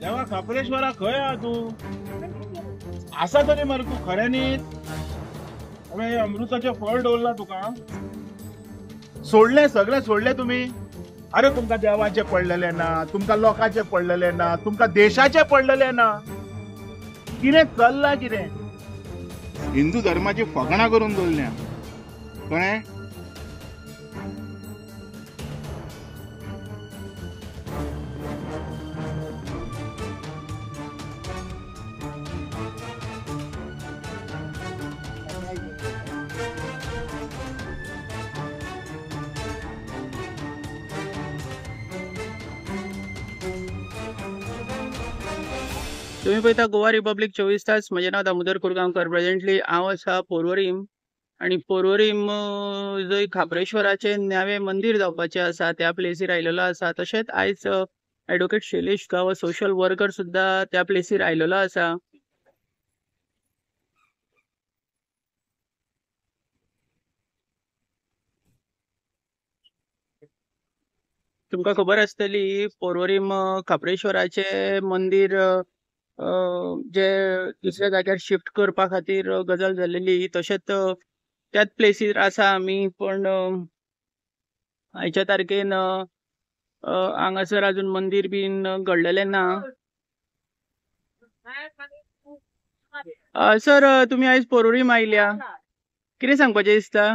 देवा खापरेश्वरा खंय आहा तू? आसा तरी मरे तू खऱ्यांनीच? अबे अमृताचे फळ डोलला तुका? सोडले सगळे सोडले तुम्ही? अरे तुमका देवाचे पडलेले ना, तुमका लोकांचे पडलेले ना, तुमका देशाचे पडलेले ना. कितें चल्ला कितें? हिंदू धर्माची फकाणां करून दवरल्या कळ्ळें? तुम्ही पळयता गोवा रिपब्लीक 24 तास. म्हजें नांव दामोदर कुरगांवकर. प्रेझेंटली हांव आसा पोरवरीम आनी पोरवरीम जंय खापरेश्वराचें नवें मंदीर जावपाचें आसा त्या प्लेसीर आयिल्लो आसा. तशेंच आयज एडवोकेट शैलेश गांव सोशल वर्कर सुद्दां त्या प्लेसीर आयिल्लो आसा. तुमकां खबर आसतली पोरवरीम खापरेश्वराचें मंदीर जे दुसऱ्या जाग्यार शिफ्ट करपा खातीर गजाल जाल्लेली. तशेंच त्याच प्लेसीर आसा आमी, पण आयच्या तारखेन हांगासर अजून मंदीर बीन घडलेलें ना. सर, तुमी आयज पोरवरीम आयल्या, कितें सांगपाचें दिसता?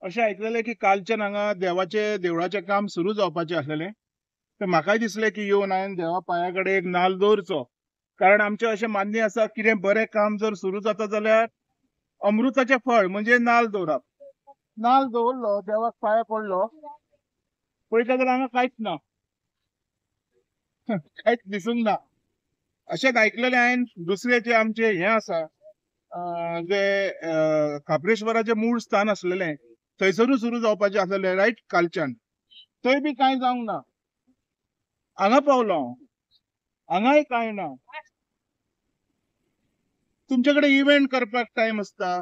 अशें आयकलेलें की कालच्यान हांगा देवाचे देवळाचें काम सुरू जावपाचें आसलेलें. तर म्हाकाय दिसलें की येवन हांवें देवा पांया कडेन एक नाल्ल दवरचो. कारण आमचें अशें मान्य आसा कितें बरें काम जर सुरू जाता जाल्यार अमृताचें फळ म्हणजे नाल्ल दवरप. नाल्ल दवरलो, देवाक पांया पडलो, पळयता जाल्यार हांगा कांयच ना. कांयच दिसूंक ना. अशेंच आयकलेलें हांवें दुसरें जे आमचें हें आसा, जे खापरेश्वराचें मूळ स्थान आसलेलें थंयसरूच सुरू जावपाचें आसलेलें रायट कालच्यान. थंय बी कांय जावंक ना. हांगा पावलो हांव, हांगाय कांय ना. तुमचे कडेन इव्हेंट करपाक टायम आसता,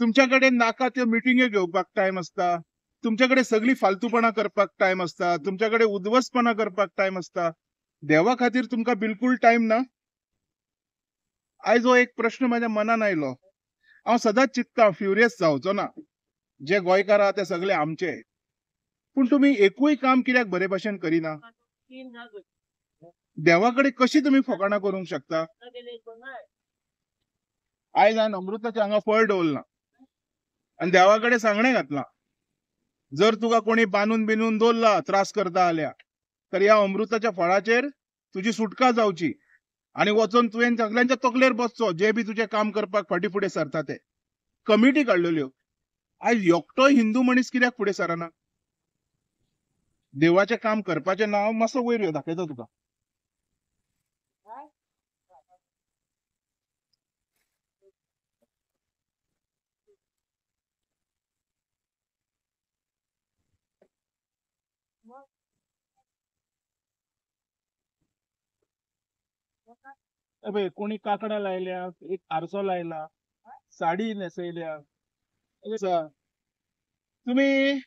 तुमच्या कडेन नाका त्यो मिटिंग्यो घेवपाक टायम आसता, तुमच्या कडेन सगळी फालतूपणां करपाक टायम आसता, तुमच्या कडेन उद्वस्तपणां करपाक टायम आसता. देवा खातीर तुमकां बिलकूल टायम ना. आयज हो एक प्रश्न म्हाज्या मनान आयलो. हांव सदांच चिंतता फ्युरियस जावचो ना. जे गोंयकार आहा ते सगळे आमचे, पूण तुमी एकूय काम कित्याक बरे भशेन करिना? देवा कडेन कशी तुमी फकाणां करूंक शकता? आयज हांवें अमृताचें हांगा फळ दवरलां आनी देवा कडेन सांगणें घातलां, जर तुका कोणी बांदून बिनून दवरला त्रास करता जाल्यार, तर ह्या अमृताच्या फळाचेर तुजी सुटका जावची आनी वचून तुवें सगळ्यांच्या तकलेर बसचो जे बी तुजें काम करपाक फाटीं फुडें सरता ते. कमिटी काडलेल्यो. आयज एकटोय हिंदू मनीस कित्याक फुडें सरना? देवाचें काम करपाचें ना. हांव मातसो वयर यो दाखयता तुका. अबे कोणी काकडां लायल्या, एक आरसो लायला, साडी न्हेसयल्या. तुम्ही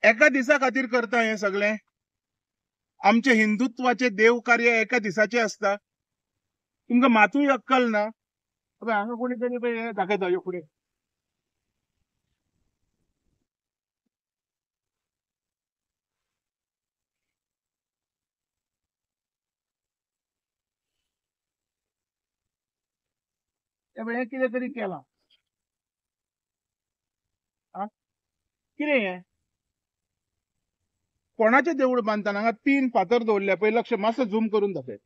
एका दिसा खातीर करता हें सगळें? आमचे हिंदुत्वाचे देव कार्य एका दिसाचें आसता. तुमकां मातूय अक्कल ना. अबे हांगा कोणी तरी पळय हें दाखयता ह्यो फुडें. हें कितें तरी केलां. कितें हें? कोणाचें देवूळ बांदतना हांगा 3 फातर दवरल्या पळय. लक्ष, मातसो झूम करून दाखय.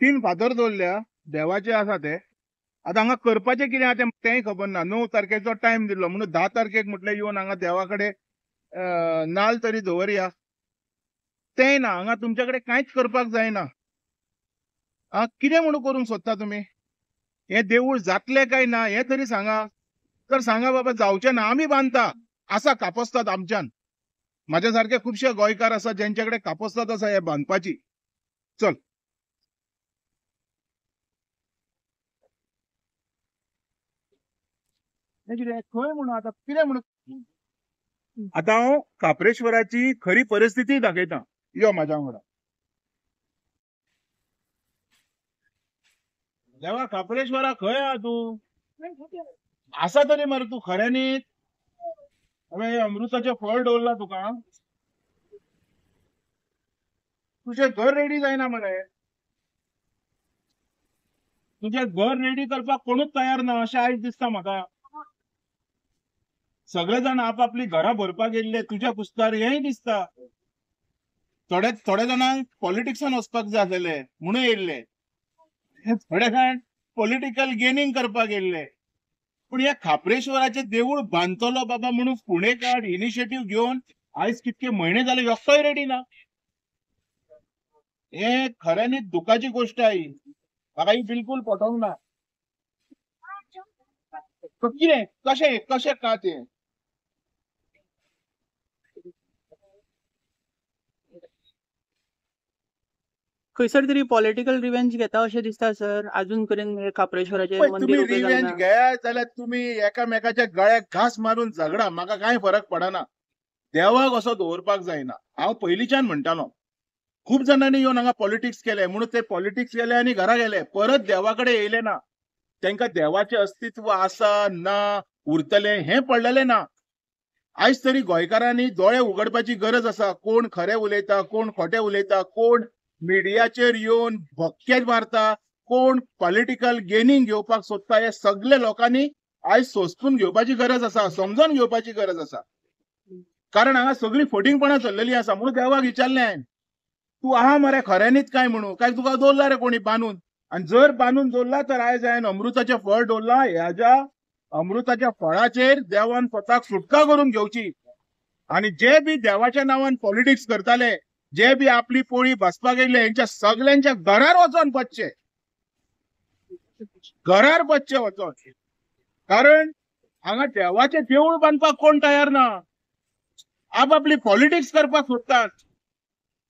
तीन फातर दवरल्या, देवाचे आसा ते. आतां हांगा करपाचें कितें आहा तेंय खबर ना. 9 तारखेचो टायम दिल्लो म्हणून 10 तारखेक म्हटलें येवन हांगा देवा कडेन नाल्ल तरी दवरया. तेंय ना. हांगा तुमच्या कडेन कांयच करपाक जायना. कितें म्हणून करूंक सोदता तुमी? हें देवूळ जातलें काय ना हें तरी सांगा. तर सांगा बाबा जावचें ना. आमी बांदता. आसा कापोस्ताद आमच्यान. म्हाज्या सारके खुबशे गोंयकार आसा जेंचे कडेन कापोस्ताद आसा हें बांदपाची. चल. खंय म्हणून आता कितें म्हणून आता हांव काप्रेश्वराची खरी परिस्थिती दाखयता यो म्हाज्या वांगडा देवा काप्रेश्वरा खंय आहा तूं आसा तरी मरे तूं खऱ्यांनीच हांवें अमृताचें फळ दवरला तुका तुजें घर रेडी जायना मरे तुजें घर रेडी करपाक कोणूच तयार ना अशें आयज दिसता म्हाका सगळे जाण आपापली घरां भरपाक येयल्ले तुज्या कुस्तार हेंय दिसता थोडे जाणांक पॉलिटिक्सान वचपाक जाय आसलेले म्हणून येयल्ले थोडे जाण पॉलिटिकल गेनिंग करपाक येयल्ले पूण ह्या खापरेश्वराचें देवूळ बांदतलो बाबा म्हणून पुणेकार इनिशिएटीव घेवन आयज कितके म्हयने जाले एकटोय रेडी ना हे खऱ्यांनीच दुखाची गोष्ट आहे म्हाका ही बिलकुल पटोंक ना कितें कशें कशें का तें खंयसर तरी पॉलिटिकल रिवेंज घेता अशें दिसता सर अजून पर्यंत हे काप्रेश्वराचें पळय, मंदिर तुम्ही उबें रिवेंज जावना घ्या जाल्यार तुम्ही एकामेकाच्या गळ्याक घास मारून झगडा म्हाका कांय फरक पडना देवाक असो दवरपाक जायना हांव पयलींच्यान म्हणटालो खूब जाणांनी येवन हांगा पॉलिटिक्स केले म्हणून ते पॉलिटिक्स केले आनी घरा गेले परत देवाकडे येयले ना तांकां देवाचें अस्तित्व आसा ना उरतले हें पडलेलें ना आयज तरी गोंयकारांनी दोळे उगडपाची गरज आसा कोण खरें उलयता कोण खोटें उलयता कोण मिडियाचेर येवन भक्के मारता कोण पॉलिटिकल गेनिंग घेवपाक सोदता हे सगळे लोकांनी आयज सोंसपून घेवपाची गरज आसा समजून घेवपाची गरज आसा कारण हांगा सगळी फटिंगपणां चल्लेली आसा म्हणून देवाक विचारलें हांवें तूं आहा मरे खऱ्यांनीच काय म्हणून काय तुका दवरला रे कोणी बांदून आनी जर बांदून दवरला तर आयज हांवें अमृताचें फळ दवरलां ह्या अमृताच्या फळाचेर देवान स्वताक सुटका करून घेवची आनी जे बी देवाच्या नांवान पॉलिटिक्स करताले जे बी आपली पोळी भाजपाक येयले हेंच्या सगळ्यांच्या घरार वचोन बसचे घरार बसचे वचोन कारण हांगा देवाचें देवूळ बांदपाक कोण तयार ना आपापली पॉलिटिक्स करपाक सोदतात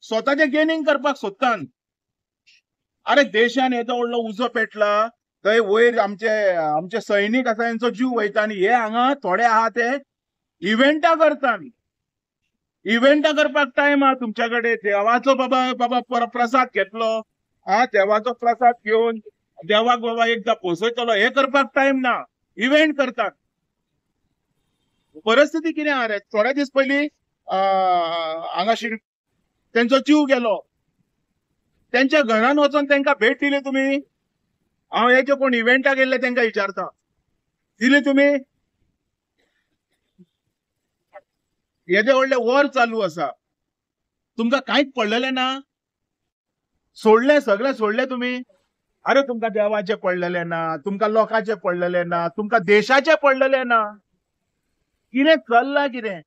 स्वताचें गेनिंग करपाक सोदतात अरे देशान येदो व्हडलो उजो पेटला थंय वयर आमचे सैनीक आसा तांचो जीव वयता आनी हे हांगा थोडे आहा ते इव्हेंटां करतात इव्हेंटां करपाक टायम आहा तुमच्या कडेन देवाचो बाबा प्रसाद घेतलो देवाचो प्रसाद घेवन देवाक बाबा एकदां पोसयतलो हे करपाक टायम ना इव्हेंट करतात परिस्थिती कितें आहा रे थोडे दीस पयलीं हांगाशी तेंचो जीव गेलो त्यांच्या घरान वचून तांकां भेट दिली तुमी हांव हे जे कोण इव्हेंटाक गेल्ले तांकां विचारता दिली तुमी येदे व्हडले वॉर चालू आसा तुमकां कांयच पडलेलें ना सोडले सगळे सोडले तुमी अरे तुमकां देवाचें पडलेलें ना तुमकां लोकांचें पडलेलें ना तुमकां देशाचें पडलेलें ना कितें चल्लां कितें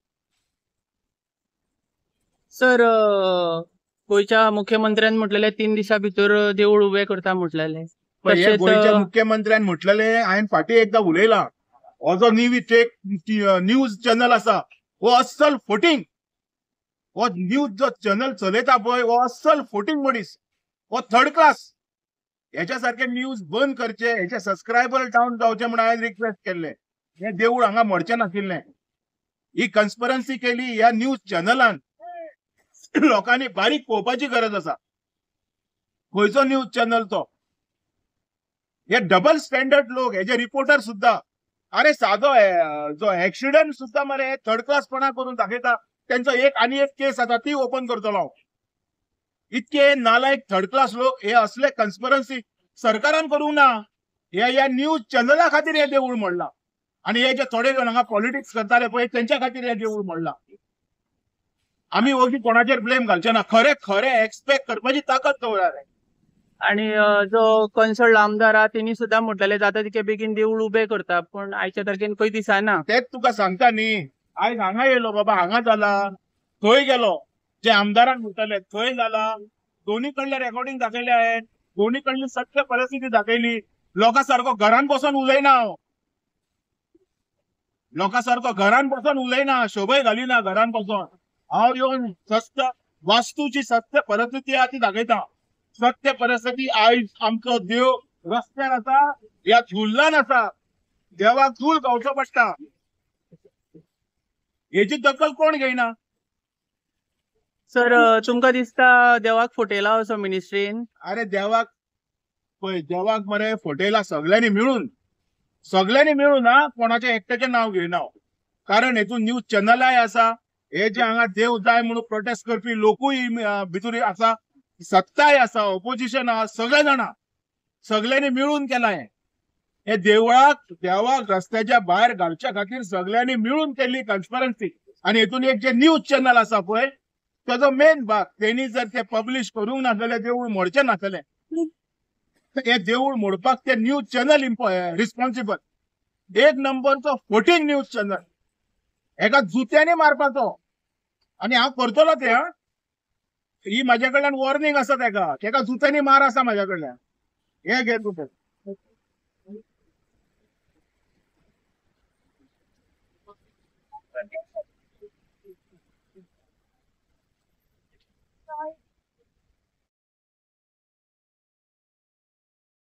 सर गोंयच्या मुख्यमंत्र्यान म्हटलेले 3 दिसा भितर देवूळ उबें करता म्हटलेले हे तशेंच गोंयच्या मुख्यमंत्र्यान म्हटलेले हांवें फाटीं एकदां उलयलां हो जो न्यूज चॅनल आसा हो अस्सल फोटींग हो न्यूज जो चॅनल चलयता पळय हो अस्सल फोटींग मनीस हो थर्ड क्लास हेच्या सारखे न्यूज बंद करचे हेचे सबस्क्रायबर डावन जावचे म्हणून हांवें रिक्वेस्ट केल्ले हे देवूळ हांगा मरचें नाशिल्लें ही कन्स्पिरन्सी केली ह्या न्यूज चॅनलान लोकांनी बारीक पळोवपाची गरज आसा खंयचो न्यूज चॅनल तो हे डबल स्टँडर्ड लोक हेजे रिपोर्टर सुद्धा अरे साधो जो ऍक्सिडेंट सुद्धा मरे थर्ड क्लासपणा करून दाखयता त्यांचो एक केस आता ती ओपन करतलो हांव इतके नालायक थर्ड क्लास लोक हे असले कन्स्पिरन्सी सरकारान करूंक ना ह्या न्यूज चॅनला खातीर हे देवूळ मोडला आणि हे जे थोडे जाण हांगा पॉलिटिक्स करताले पळय त्यांच्या खातीर हे देवूळ मोडला आमी ओगी कोणाचेर ब्लेम घालचे ना खरे खरे एक्सपेक्ट करपाची ताकद दवरा रे आणि जो कन्सल्ट आमदार आहा तेणी सुद्धा म्हटलेले जाता तितके बेगीन देवूळ उबें करता पण आयच्या तारखेन खंय दिसना तेच तुका सांगता न्ही आयज हांगा येयलो बाबा हांगा जाला थंय गेलो जे आमदारान म्हणटले थंय जाला दोन्ही कडले रेकॉर्डिंग दाखयले हांवें दोन्ही कडली सत्य परिस्थिती दाखयली लोकां सारको घरान बसून उलयना हांव लोकां सारको घरान बसून उलयना शोभय घालिना घरान बसून हांव येवन सत्य वास्तूची सत्य परिस्थिती आहा ती दाखयता सत्य परिस्थिती आयज आमचो देव रस्त्यार आसा ह्या झुल्लान आसा देवाक चूल गावचो पडटा. हेची दखल कोण घेयना? सर तुमकां दिसता देवाक फटयला असो मिनिस्ट्रीन? अरे देवाक मरे फटयला सगळ्यांनी मिळून कोणाच्या एकट्याचें नाव घेयना. कारण हेतून न्यूज चॅनलाय आसा, हे जे हांगा देव जाय म्हणून प्रोटेस्ट करपी लोकूय भितूर आसा, सत्ताय आसा, ऑपोजिशन आसा, सगळे जाणा सगळ्यांनी मिळून केला हे देवाक रस्त्याच्या भायर घालच्या खातीर सगळ्यांनी मिळून केल्ली कॉन्स्पिरन्सी. आणि हेतून एक जे न्यूज चॅनल आसा पळय ताजो मेन भाग तेणी जर ते पब्लिश करूंक नासलें, देवूळ मोडचें नासलें, हे देवूळ मोडपाक ते न्यूज चॅनल रिस्पॉन्सिबल. एक नंबरचो फोर्टीन न्यूज चॅनल एका जुत्यांनी मारपाचो. आणि हांव करतलो ते ही म्हाज्या कडल्यान वॉर्निंग आसा तेका जुत्यांनी मार आसा म्हाज्या कडल्यान. हे घे तूं.